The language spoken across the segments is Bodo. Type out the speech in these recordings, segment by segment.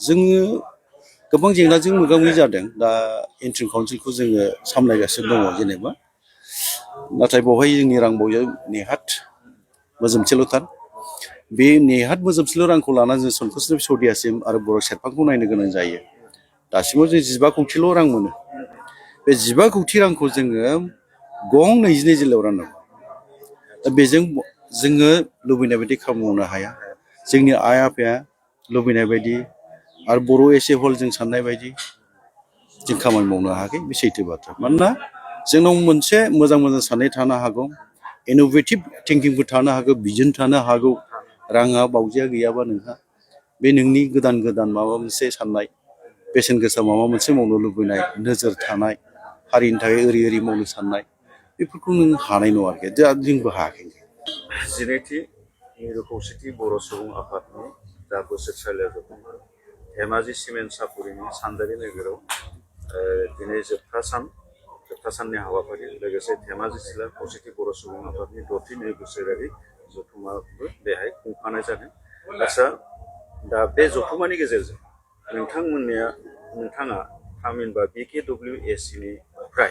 जोङो गोबां जेंनाजों मोगा मोगि जादों दा इन्ट्रिम काउन्सिलखौ जोङो सामलायगासिनो दङ जेनेबा नाथाय बेवहाय जोंनि रांबावजाया नेहाद मोजोमसेल'थार बे नेहाद मोजोमसेल' रांखौ लानानै जों संकसदेब सदियासिम आरो बर' सेरफांखौ नायनो गोनां जायो दासिमाव जों 15 कौटिल' रां मोनो बे 15 कौटि रांखौ जोङो गं 22 जिल्लायाव राननांगौ दा बेजों जोङो लुबैनाय बायदि खामानि मावनो हाया जोंनि आइ आफाया लुबैनाय बायदि आरो बर' एसे हल जों साननाय बायदि जों खामानि मावनो हायाखै बे सैथो बाथ्रा मानोना जोंनाव मोनसे मोजां मोजां साननाय थानो हागौ इन'भेटिभ थिंकिंफोर थानो हागौ बिजन थानो हागौ राङा बावजाया गैयाबा नोंहा बे नोंनि गोदान गोदान माबा मोनसे साननाय बेसेन गोसा माबा मोनसे मावनो लुबैनाय नोजोर थानाय हारिनि थाखाय ओरै मावनो साननाय बेफोरखौ नों हानाय नङा आरोखि दा जोंबो हायाखै 12थि मिरु खौसेथि बर' सुबुं आफादनि दा बोसोरसालियाव जथुम्मा धेमाजि सिमेन्ट सापरिनि सानजारि नोगोराव दिनै जोबथा साननि हाबाफारि लोगोसे धेमाजि जिल्ला खौसेथि बर' सुबुं आफादनि 10थि बोसोरारि जथुम्माबो बेहाय खुंफानाय जादों आच्चा दा बे जथुम्मानि गेजेरजों नोंथाङा थामहिनबा BKWAC निफ्राय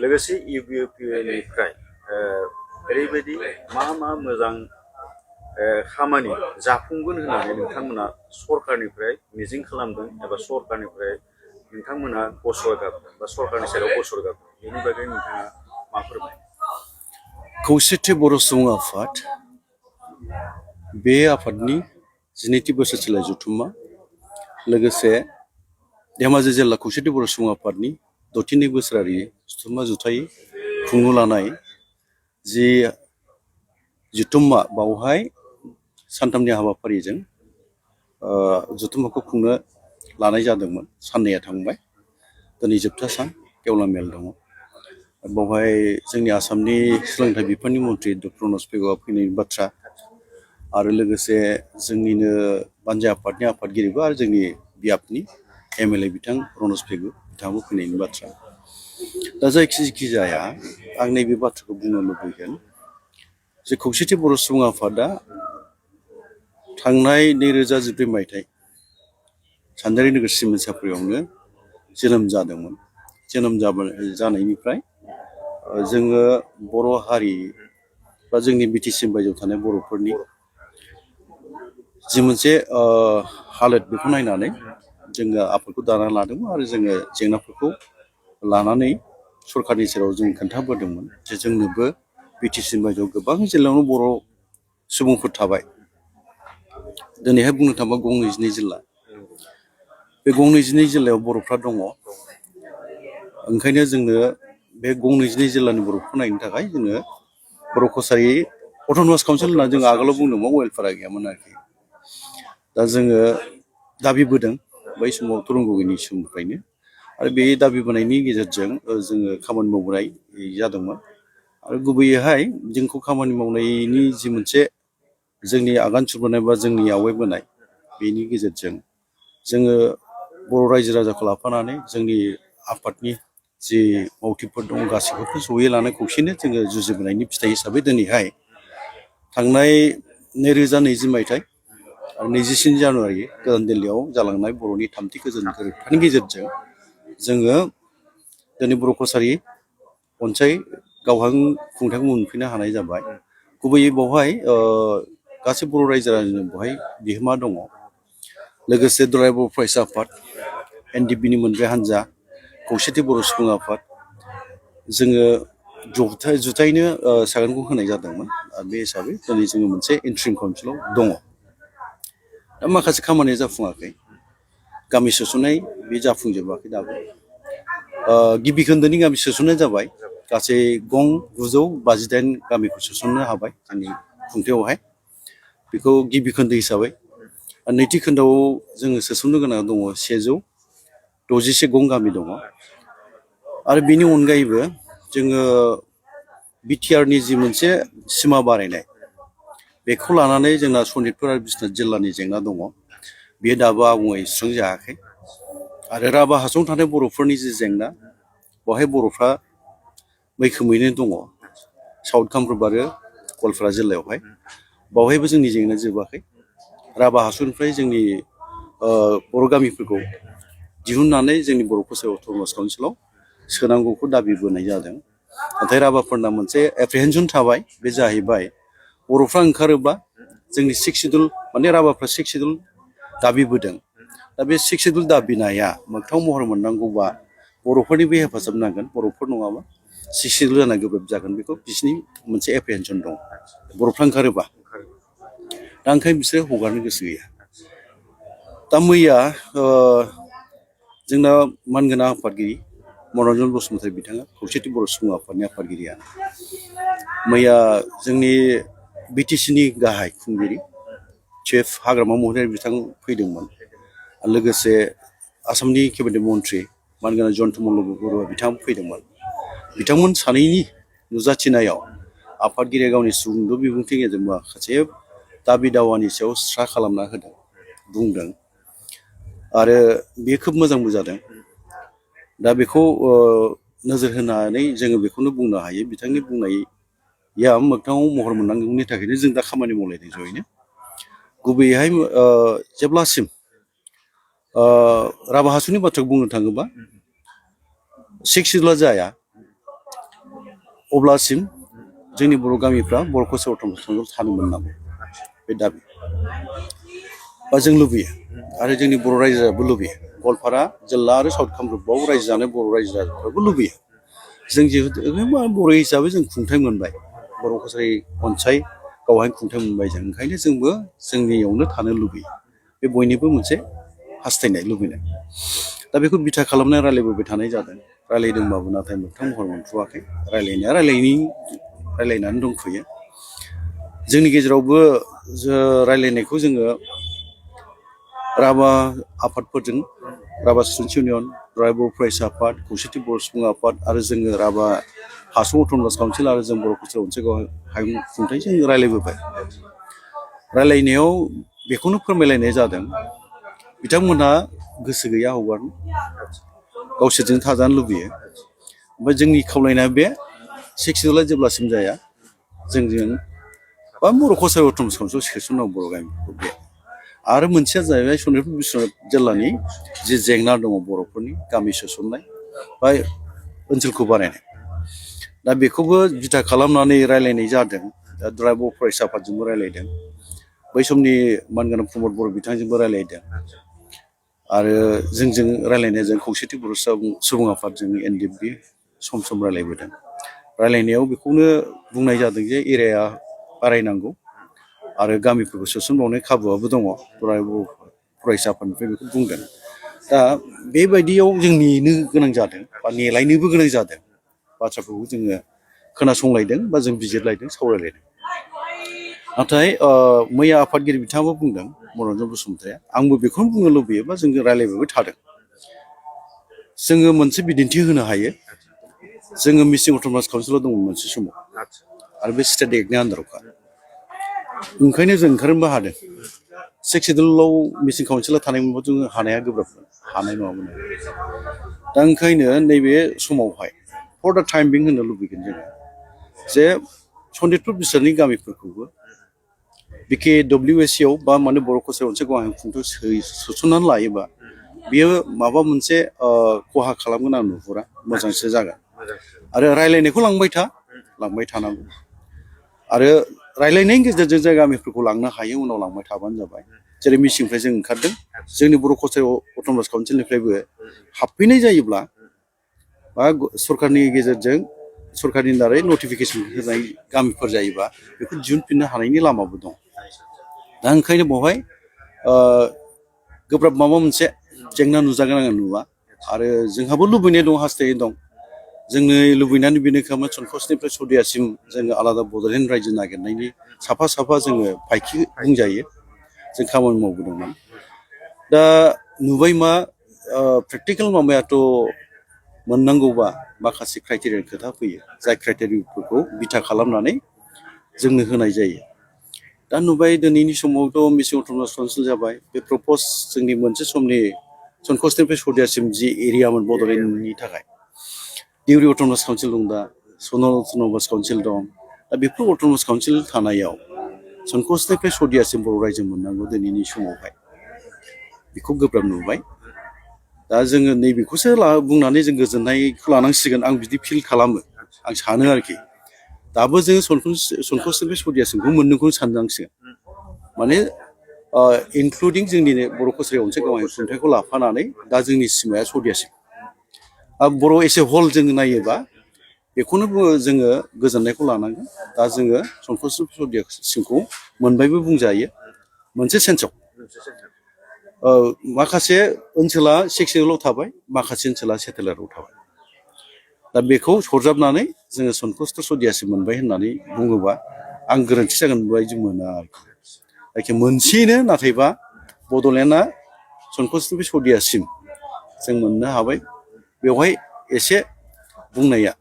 लोगोसे UBPA निफ्राय ओरैबायदि मा मोजां खामानि जाफुंगोन होननानै नोंथांमोना सरकारनिफ्राय मिजिं खालामदों एबा सरकारनिफ्राय नोंथांमोना गसर गाबदों बा सरकारनि सायाव गसर गाबदों बेनि बागै नोंथाङा मा फोरमायो खौसेथि बर' सुबुं आफाद बे आफादनि 12थि बोसोरसालिया जथुम्मा लोगोसे धेमाजि जिल्ला खौसेथि बर' सुबुं आफादनि 10थि बोसोरारि जथुम्मा जुथाइ खुंनो लानाय जि जथुम्मा बावहाय सानथामनि हाबाफारिजों जथुम्माखौ खुंनो लानाय जादोंमोन साननैया थांबाय दिनै जोबथा सान गेवलां मेल दङ बावहाय जोंनि आसामनि सोलोंथाइ बिफाननि मन्थ्रि डक्टर मनज पेगुआ फैनायनि बाथ्रा आरो लोगोसे जोंनिनो बानजाय आफादनि आफादगिरिबो आरो जोंनि बियाबनि MLA बिथां रनज पेगु बिथाङाबो फैनायनि बाथ्रा दा जायखि जाया आं नैबे बाथ्राखौ बुंनो लुबैगोन जे खौसेथि बर' सुबुं आफादा थांनाय 2014 मायथाइ सानजारि नोगोर सिमेन्ट सापरियावनो जोनोम जादोंमोन जोनोम जानायनिफ्राय जोङो बर' हारि बा जोंनि BTC बायजोआव थानाय बर'फोरनि जि मोनसे हालोद बेखौ नायनानै जोङो आफादखौ दाना लादोंमोन आरो जोङो जेंनाफोरखौ लानानै सरकारनि सेराव जों खोन्थाबोदोंमोन जे जोंनोबो BTC बायजोआव गोबां जिल्लायावनो बर' सुबुंफोर थाबाय दिनैहाय बुंनो थाङोबा गं 22 जिल्ला बे गं 22 जिल्लायाव बर'फ्रा दङ ओंखायनो जोंनो बे गं 22 जिल्लानि बर'फोरखौ नायनो थाखाय जोङो बर' कसारि अट'नमास काउन्सिल होनना जों आगोलाव बुंदोंमोन वेलफेयारा गैयामोन आरोखि दा जोङो दाबिबोदों बै समाव तरुन गगैनि समनिफ्रायनो आरो बे दाबिबोनायनि गेजेरजों जोङो खामानि मावबोनाय जादोंमोन आरो गुबैयैहाय जोंखौ खामानि मावनायनि जि मोनसे जोंनि आगान सुरबोनाय बा जोंनि आवगायबोनाय बेनि गेजेरजों जोङो बर' रायजो राजाखौ लाफानानै जोंनि आफादनि जि मावथिफोर दं गासैखौबो जयै लानाय खौसेनो जोङो जुजिबोनायनि फिथाइ हिसाबै दिनैहाय थांनाय 2020 मायथाइ आरो 23 जानुवारि गोदान दिल्लीयाव जालांनाय बर'नि 3थि गोजोन गोरोबथानि गेजेरजों जोङो दिनै बर' कसारि अनसाय गावहां खुंथायखौ मोनफिननो हानाय जाबाय गुबैयै बेवहाय गासै बर' रायजो राजानि बेवहाय बिहोमा दङ लोगोसे दुलाराय बर' फरायसा आफाद NDPनि मोनब्रै हान्जा खौसेथि बर' सुबुं आफाद जोङो जुथायैनो सागानखौ होनाय जादोंमोन आरो बे हिसाबै दिनै जोङो मोनसे इन्ट्रिम काउन्सिलाव दङ दा माखासे खामानिया जाफुङाखै गामि सोसननाय बे जाफुंजोबाखै दाबो गिबि खोन्दोनि गामि सोसननाय जाबाय गासै गं 958 गामिखौ सोसननो हाबाय जोंनि खुंथायावहाय बेखौ गिबि खोन्दो हिसाबै नैथि खोन्दोआव जोङो सोसननो गोनां दङ 167 गं गामि दङ आरो बेनि अनगायैबो जोङो BTRनि जि मोनसे सिमा बारायनाय बेखौ लानानै जोंना सनितपुर आरो बिश्वनाथ जिल्लानि जेंना दङ बेयो दाबो आबुङै सुस्रांजायाखै आरो राभा हाजोआव थानाय बर'फोरनि जि जेंना बेवहाय बर'फ्रा मैखोमैनो दङ साउथ कामरुप आरो गवालपारा जिल्लायावहाय बावहायबो जोंनि जेंनाया जोबाखै राभा हास'निफ्राय जोंनि बर' गामिफोरखौ दिहुननानै जोंनि बर' फसायाव अट'नमास काउन्सिलाव सोनांगौखौ दाबि बोनाय जादों। नाथाय राभाफोरना मोनसे एप्रिहेन्सन थाबाय, बे जाहैबाय बर'फ्रा ओंखारोबा जोंनि 6 सिडुल माने राभाफ्रा 6 सिडुल दाबिबोदों। दा बे 6 सिडुल दाबिनाया मोगथां महर मोननांगौबा बर'फोरनिबो हेफाजाब नांगोन, बर'फोर नङाबा 6 सिडुल जाना गोब्राब जागोन, बेखौ बिसिनि मोनसे एप्रिहेन्सन दं बर'फ्रा ओंखारोबा। दा ओंखायनो बिसोरो हगारनो गोसो गैया। दा मैया जोंना मानगोनां आफादगिरि मनरन्जन बसुमतारी बिथाङा खौसेथि बर' सुबुं आफादनि आफादगिरिया मैया जोंनि बिटिसिनि गाहाय खुंगिरि चिफ हाग्रामा महिलारि बिथां फैदोंमोन। लोगोसे आसामनि केबिनेट मन्थ्रि मानगोनां जयन्त मल्ल बरुवा बिथाङा फैदोंमोन। बिथांमोन सानैनि नुजाथिनायाव आफादगिरिया गावनि सुंद' बिबुंथिनि गेजेरजों माखासे दाबि दावानि सायाव स्रा खालामना होदों, बुंदों आरो बेयो खोब मोजांबो जादों। दा बेखौ नोजोर होनानै जोङो बेखौनो बुंनो हायो, बिथांनि बुंनाया मोगथाङाव महर मोननांगौनि थाखायनो जों दा खामानि मावलायदों जयैनो। गुबैयैहाय जेब्लासिम राभा हासुनि बाथ्राखौ बुंनो थाङोबा 6 सिडुला जाया अब्लासिम जोंनि बर' गामिफ्रा बर' खौसे अट'नमास काउन्सिलाव थानो मोननांगौ, बे दाबि बा जों लुबैयो आरो जोंनि बर' रायजोआबो लुबैयो। गवालपारा जिल्ला आरो साउथ कामरुपआव रायजो जानाय बर' रायजो राजाफ्राबो लुबैयो। जों जिहेतु बर' हिसाबै जों खुंथाइ मोनबाय, बर' कसारि अनसाय गावहाय खुंथाइ मोनबाय जों, ओंखायनो जोंबो जोंनियावनो थानो लुबैयो। बे बयनिबो मोनसे हास्थायनाय, लुबैनाय। दा बेखौ बिथा खालामनानै रायलायबोबाय थानाय जादों, रायलायदोंबाबो नाथाय मोगथां महर मोनथ'वाखै। रायलायनाया रायलायनानै दंथ'यो। जोंनि गेजेरावबो रायलायनायखौ जोङो राभा आफादफोरजों, राभा स्टुडेन्टस इउनियन, बर' फरायसा आफाद, खौसेथि बर' सुबुं आफाद आरो जोङो राभा हासं अट'नमास काउन्सिल आरो जों बर' कसारि अनसाय हायुं खुंथाइ जों रायलायबोबाय। रायलायनायाव बेखौनो फोरमायलायनाय जादों, बिथांमोनहा गोसो गैया हगारनो, गावसोरजों थाजानो लुबैयो। ओमफ्राय जोंनि खावलायनाया बे 6 सिडुला जेब्लासिम जाया जोंजों बा बर' कसारि अट'नमास काउन्सिलाव सोसननांगौ बर' गामिफोरखौ। बे आरो मोनसेया जाहैबाय सनितपुर बिश्वनाथ जिल्लानि जि जेंना दङ बर'फोरनि गामि सोसननाय बा ओनसोलखौ बानायनाय, दा बेखौबो बिथा खालामनानै रायलायनाय जादों। दा बर' फरायसा आफादजोंबो रायलायदों, बै समनि मानगोनां प्रमद बर' बिथांजोंबो रायलायदों आरो जोंजों रायलायनाया जों खौसेथि बर' सुबुं आफादजों NDFB सम सम रायलायबोदों। रायलायनायाव बेखौनो बुंनाय जादों जे एरिया बारायनांगौ आरो गामिफोरखौ सोसनबावनाय खाबुआबो दङ, फरायसा आफादनिफ्राय बेखौ बुंदों। दा बेबायदियाव जों नेनो गोनां जादों बा नेलायनोबो गोनां जादों। बाथ्राफोरखौ जोङो खोनासंलायदों बा जों बिजिरलायदों, सावरायलायदों। नाथाय मैया आफादगिरि बिथाङाबो बुंदों, मनरन्जन बसुमतारीया, आंबो बेखौनो बुंनो लुबैयो बा जोङो रायलायबोबाय थादों। जोङो मोनसे बिदिन्थि होनो हायो, जोङो मिसिं अट'नमास काउन्सिलाव दंमोन मोनसे समाव आरो बे स्टेट एक्टनि आन्दारावखा, ओंखायनो जों ओंखारनोबो हादों। 6 सिडुलाव मिसिं काउन्सिला थानाय मोनबा जोङो हानाया गोब्राबमोन, हानाय नङामोन। दा ओंखायनो नैबे समावहाय फर दा टाइम बिं होनो लुबैगोन जोङो जे सनितपुर बिसोरनि गामिफोरखौबो BKWSCआव बा माने बर' कसारि अनसाय गावहाय खुंथायाव सोसननानै लायोबा बेयो माबा मोनसे खहा खालामगोन आं नुहुरा, मोजांसो जागोन। आरो रायलायनायखौ लांबाय थानांगौ आरो रायलायनायनि गेजेरजों जाय गामिफोरखौ लांनो हायो उनाव लांबाय थाबानो जाबाय। जेरै मिसिंनिफ्राय जों ओंखारदों, जोंनि बर' कसारि अट'नमास काउन्सिलनिफ्रायबो हाबफैनाय जायोब्ला बा सरकारनि गेजेरजों सरकारनि दारै नटिफिकेसन होनाय गामिफोर जायोबा बेखौ दिहुनफिननो हानायनि लामाबो दं। दा ओंखायनो बेवहाय गोब्राब माबा मोनसे जेंना नुजागोन आङो नुवा। आरो जोंहाबो लुबैनाय दं, हास्थायनाय दं। जोंनि लुबैनानै बेनो खालामो सनकसनिफ्राय सदियासिम जोङो आलादा बड'लेण्ड रायजो नागिरनायनि साफा जोङो फायखि बुंजायो, जों खामानि मावबोदोंमोन। दा नुबाय मा प्रेक्टिकेल माबायाथ' मोननांगौबा माखासे क्राइटेरियानि खोथा फैयो, जाय क्राइटेरियाफोरखौ बिथा खालामनानै जोंनो होनाय जायो। दा नुबाय दिनैनि समावथ' मिसिं अट'नमास काउन्सिल जाबाय, बे प्रपस जोंनि मोनसे समनि सनकसनिफ्राय सदियासिम जि एरियामोन बड'लेण्डनि थाखाय, दिउरि अट'नमास काउन्सिल दं, दा सनल अट'नमास काउन्सिल दं। दा बेफोर अट'नमास काउन्सिल थानायाव सनकसनिफ्राय सदियासिम बर' रायजो मोननांगौ दिनैनि समावहाय। बेखौ गोब्राब नुबाय दा जोङो नैबेखौसो बुंनानै जों गोजोननायखौ लानांसिगोन आं बिदि फिल खालामो आं सानो आरोखि दाबो जोङो संकसनिफ्राय सदियासिमखौ मोननोखौ साननांसिगोन माने इनक्लुडिं जोंनि बर' कसारि अनसाय गावनि खुंथाइखौ लाफानानै दा जोंनि सिमाया सदियासिम बर' एसे हल जोङो नायोबा बेखौनो जोङो गोजोननायखौ लानांगोन दा जोङो संकस सदियासिमखौ मोनबायबो बुंजायो मोनसे सेन्सआव माखासे ओनसोला सेक्सनेल थाबाय माखासे ओनसोला सेटेलाइटआव थाबाय दा बेखौ सरजाबनानै जोङो संकस सदियासिम मोनबाय होननानै बुङोबा आं गोरोन्थि जागोन बायदि मोना आरोखि जायखि मोनसेयैनो नाथायबा बड'लेण्डआ संकसनिफ्राय सदियासिम जों मोननो हाबाय बेवहाय एसे बुंनाया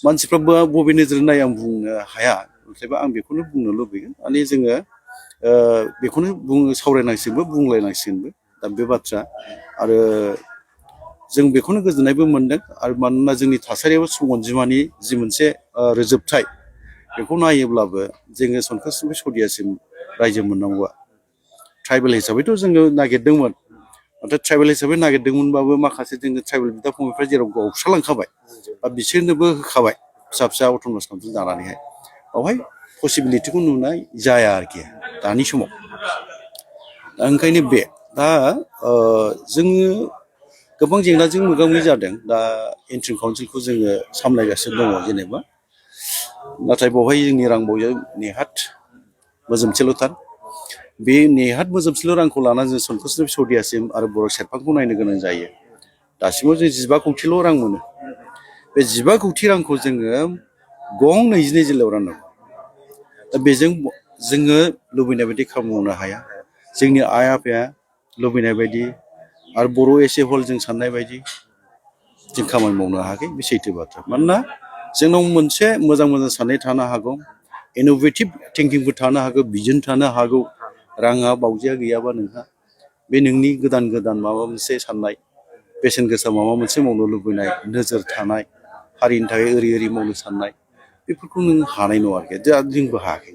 मानसिफ्रा बबे नोजोरजों नायो आं बुंनो हाया नाथायबा आं बेखौनो बुंनो लुबैगोन माने जोङो बेखौनो सावरायनांसिगोनबो बुंलायनांसिगोनबो दा बे बाथ्रा आरो जों बेखौनो गोजोननायबो मोनदों आरो मानोना जोंनि थासारियाव सुबुं अनजिमानि जि मोनसे रोजोबथाय बेखौ नायोब्लाबो जोङो संकसनिफ्राय सदियासिम रायजो मोननांगौआ ट्राइबेल हिसाबैथ' जोङो नागिरदोंमोन नाथाय ट्राइबेल हिसाबै नागिरदोंमोनबाबो माखासे जोङो ट्राइबेल बिदा फंबायफ्रा जेराव गावस्रालांखाबाय बा बिसोरनोबो होखाबाय फिसा फिसा अट'नमास काउन्सिल दानानैहाय बेवहाय पसिबिलिटिखौ नुनाय जाया आरोखि दानि समाव दा ओंखायनो बे दा जोङो गोबां जेंनाजों मोगा मोगि जादों दा इन्ट्रिम काउन्सिलखौ जोङो सामलायगासिनो दङ जेनेबा नाथाय बेवहाय जोंनि रांबावजा नेहाद मोजोमसेल'थार बे नेहाद मोजोमसेल' रांखौ लानानै जों संकसनिफ्राय सदियासिम आरो बर' सेरफांखौ नायनो गोनां जायो दासिमाव जों 15 कौटिल' रां मोनो बे 15 कौटि रांखौ जोङो गं 22 जिल्लायाव राननांगौ दा बेजों जोङो लुबैनाय बायदि खामानि मावनो हाया जोंनि आइ आफाया लुबैनाय बायदि आरो बर' एसे हल जों साननाय बायदि जों खामानि मावनो हायाखै बे सैथो बाथ्रा मानोना जोंनाव मोनसे मोजां मोजां साननाय थानो हागौ इन'भेटिभ थिंकिंफोर थानो हागौ बिजन थानो हागौ राङा बावजाया गैयाबा नोंहा बे नोंनि गोदान गोदान माबा मोनसे साननाय बेसेन गोसा माबा मोनसे मावनो लुबैनाय नोजोर थानाय हारिनि थाखाय ओरै मावनो साननाय बेफोरखौ नों हानाय नङा आरोखि जोंबो हायाखै